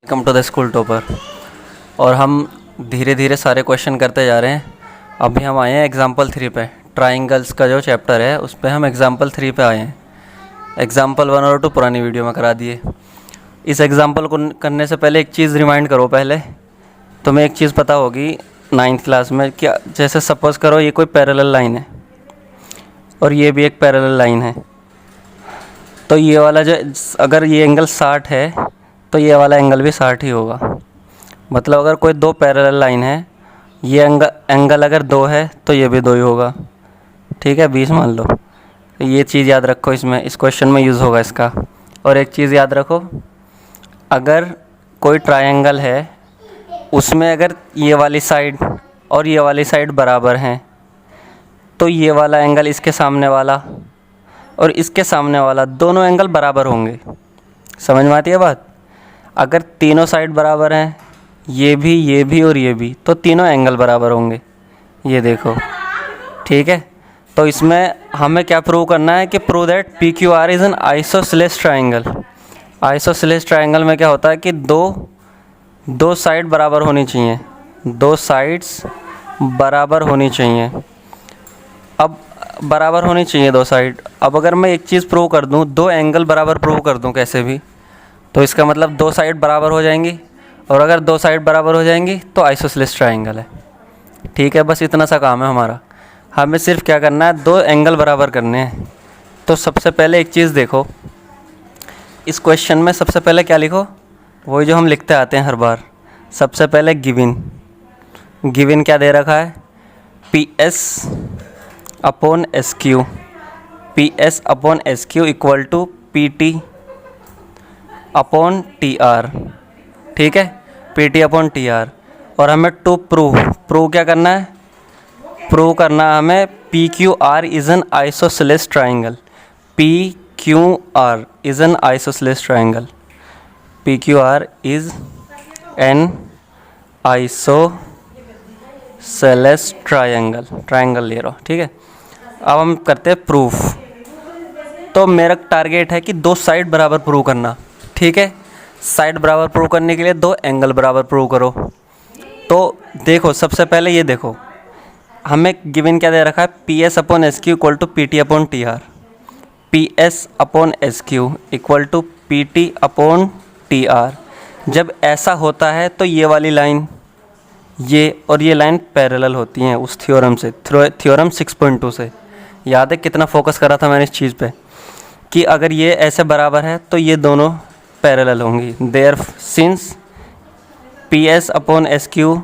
Welcome to the school topper. और हम धीरे धीरे सारे क्वेश्चन करते जा रहे हैं। अभी हम आए हैं एग्जाम्पल 3 पे। ट्राइंगल्स का जो चैप्टर है उस पे हम एग्जाम्पल 3 पे आए हैं। एग्जाम्पल 1 और 2 पुरानी वीडियो में करा दिए। इस एग्जाम्पल को करने से पहले एक चीज़ रिमाइंड करो। पहले तुम्हें एक चीज़ पता होगी 9th क्लास में, क्या जैसे सपोज़ करो ये कोई पैरेलल लाइन है और ये भी एक पैरेलल लाइन है, तो ये वाला जो, अगर ये एंगल 60 है तो ये वाला एंगल भी 60 ही होगा। मतलब अगर कोई दो पैरेलल लाइन है, ये एंगल अगर 2 है तो ये भी 2 ही होगा। ठीक है, 20 मान लो। तो ये चीज़ याद रखो, इसमें इस क्वेश्चन में यूज़ होगा इसका। और एक चीज़ याद रखो, अगर कोई ट्रायंगल है उसमें अगर ये वाली साइड और ये वाली साइड बराबर हैं तो ये वाला एंगल इसके सामने वाला और इसके सामने वाला दोनों एंगल बराबर होंगे। समझ में आती है बात? अगर तीनों साइड बराबर हैं, ये भी और ये भी, तो तीनों एंगल बराबर होंगे। ये देखो, ठीक है। तो इसमें हमें क्या प्रूव करना है कि prove that P Q are is an isosceles triangle. Isosceles triangle में क्या होता है कि दो साइड बराबर होनी चाहिए, दो साइड्स बराबर होनी चाहिए। अब बराबर होनी चाहिए दो साइड। अब अगर मैं एक चीज़ प्रूव कर दूं, दो एंगल बराबर प्रूव कर दूं कैसे भी, तो इसका मतलब दो साइड बराबर हो जाएंगी, और अगर दो साइड बराबर हो जाएंगी तो आइसोसेलेस ट्राइंगल है। ठीक है, बस इतना सा काम है हमारा। हमें सिर्फ क्या करना है, दो एंगल बराबर करने हैं। तो सबसे पहले एक चीज़ देखो, इस क्वेश्चन में सबसे पहले क्या लिखो, वही जो हम लिखते आते हैं हर बार। सबसे पहले गिवन क्या दे रखा है, P S upon S Q, P S upon S Q equal to P T upon T R. ठीक है, P T upon T R. और हमें टू प्रूव क्या करना है, प्रूव करना है हमें P Q are is an isosceles triangle. P Q are is an isosceles triangle. P Q are is an isosceles triangle ले रहा हूँ। ठीक है, अब हम करते हैं प्रूफ। तो मेरा टारगेट है कि दो साइड बराबर प्रूव करना। ठीक है, साइड बराबर प्रूव करने के लिए दो एंगल बराबर प्रूव करो। तो देखो, सबसे पहले ये देखो, हमें गिवन क्या दे रखा है, P S upon S Q equal to P T upon T R. P S upon S Q equal to P T upon T R. जब ऐसा होता है तो ये वाली लाइन, ये और ये लाइन पैरेलल होती हैं उस थ्योरम से, थ्योरम 6.2 से। याद है कितना फोकस करा था मैंने इस चीज़ पे, कि अगर ये ऐसे बराबर है तो ये दोनों पैरेलल होंगी। There since P S upon S Q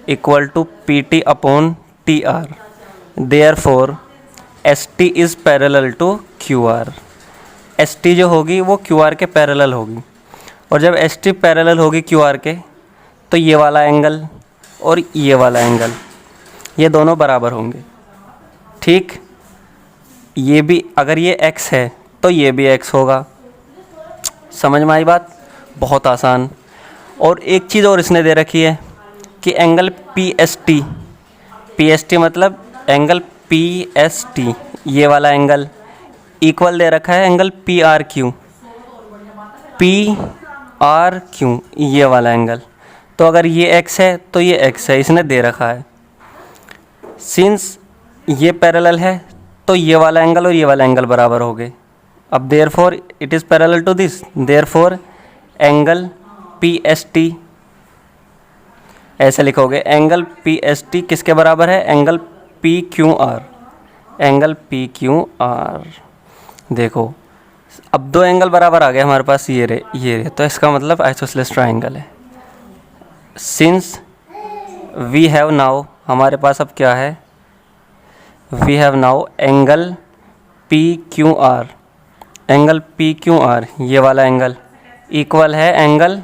equal to P T upon T R, therefore S T is parallel to Q R. S T जो होगी वो क्यू आर के पैरेलल होगी, और जब एस टी पैरेलल होगी Q R के, तो ये वाला एंगल और ये वाला एंगल, ये दोनों बराबर होंगे। ठीक, ये भी अगर ये x है तो ये भी x होगा। समझ में आई बात? बहुत आसान। और एक चीज़ और इसने दे रखी है कि एंगल पी एस टी मतलब एंगल पी एस टी, ये वाला एंगल इक्वल दे रखा है एंगल पी आर क्यू, ये वाला एंगल। तो अगर ये x है तो ये x है, इसने दे रखा है। सिंस ये पैरेलल है तो ये वाला एंगल और ये वाला एंगल बराबर हो गए। अब therefore it is parallel to this, therefore angle P S T, ऐसे लिखोगे, एंगल पी एस टी किसके बराबर है, angle P Q R, angle P Q R. देखो, अब दो एंगल बराबर आ गए हमारे पास, ये रे, तो इसका मतलब आइसोसेलेस ट्राइंगल है। सिंस वी हैव नाउ, हमारे पास अब क्या है, we have now angle P Q R, angle P Q R, ये वाला एंगल इक्वल है एंगल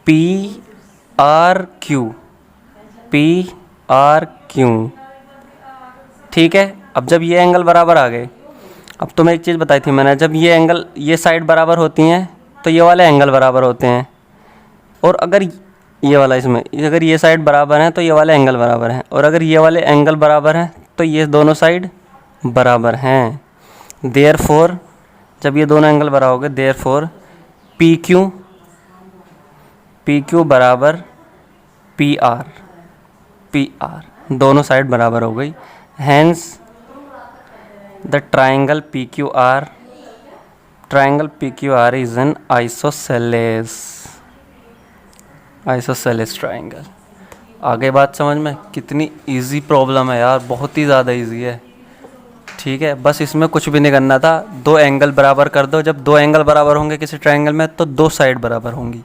पी आर क्यू, ठीक है। अब जब ये एंगल बराबर आ गए, अब तुम्हें एक चीज़ बताई थी मैंने, जब ये एंगल, ये साइड बराबर होती हैं तो ये वाले एंगल बराबर होते हैं, और अगर ये वाला, इसमें अगर ये साइड बराबर हैं तो ये वाले एंगल बराबर हैं, और अगर ये वाले एंगल बराबर हैं तो ये दोनों साइड बराबर हैं। देयरफॉर जब ये दोनों एंगल बराबर होंगे, therefore P Q P Q बराबर पी आर दोनों साइड बराबर हो गई। Hence the triangle P Q R is an isosceles triangle. आगे बात समझ में? कितनी इजी प्रॉब्लम है यार, बहुत ही ज़्यादा इजी है। ठीक है, बस इसमें कुछ भी नहीं करना था, दो एंगल बराबर कर दो। जब दो एंगल बराबर होंगे किसी ट्राइंगल में तो दो साइड बराबर होंगी।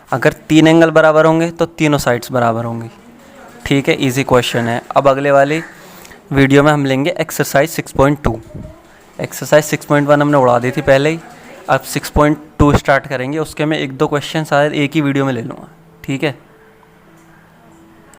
अगर तीन एंगल बराबर होंगे तो तीनों साइड्स बराबर होंगी। ठीक है, इजी क्वेश्चन है। अब अगले वाली वीडियो में हम लेंगे एक्सरसाइज 6.2। एक्सरसाइज 6.1 हमने उड़ा दी थी पहले ही, अब 6.2 स्टार्ट करेंगे। उसके मैं एक दो क्वेश्चन शायद एक ही वीडियो में ले लूँगा। ठीक है।